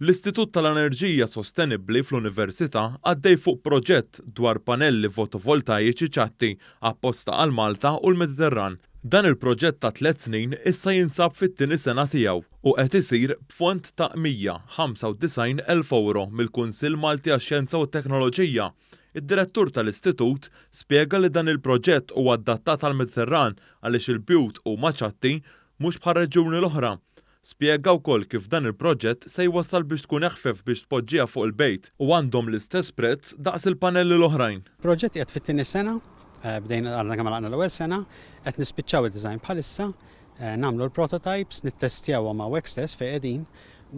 L-Istitut tal-Enerġija Sostenibbli fl-Università għaddej fuq proġett dwar pannelli fotovoltaiċi ċatti apposta għal Malta u l-Mediterran. Dan il-proġett ta' 3 snin issa jinsab fit-tieni sena tiegħu u qed isir b'fond ta' 195,000 euro mill-Kunsill Malti għax-Xjenza u t-Teknoloġija. Id-direttur tal-Istitut spjega li dan il-proġett huwa adattat għall-Mediterran għaliex il-bjut huma ċatti mhux bħal reġjuni l-oħra. Spjega wkoll kif dan il-proġett se jwassal biex tkun eħfef biex tpoġġiha fuq il-bejt u għandhom l-istess prezz daqs il-panelli l-oħrajn. Proġett qiegħed fit-tieni sena, bdejna għandna kemm għandna l-ewwel sena, qed nispiċċaw id-design bħalissa, nagħmlu l-prototypes, nittestjawhom ma' Wextest fejn qegħdin.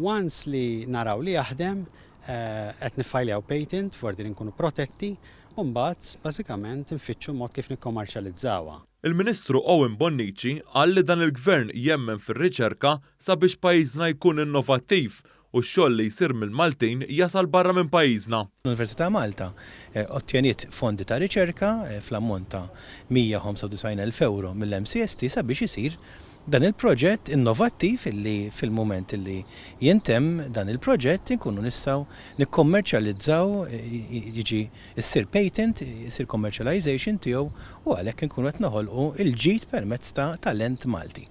Once li naraw li jaħdem, qed niffajljaw patent f'ordi li nkunu protetti u mbagħad bażikament infittxu mod kif nikkommerċjalizzawha. Il-Ministru Owen Bonnici qal li dan il-Gvern jemmen fir-riċerka sabiex pajjiżna jkun innovattiv u x-xogħol li jsir mill-Maltin jasal barra minn pajjiżna. L-Università Malta ottjeniet fondi ta' riċerka fl-ammont ta' 195,000 euro mill-MCST sabiex isir dan il-proġett innovattiv illi fil-moment illi jintem dan il-proġett inkunu nistgħu nikkommerċjalizzaw, jiġi issir patent, issir commercialization tiegħu u għalhekk inkunu qed noħolqu il-ġid permezz ta' talent Malti.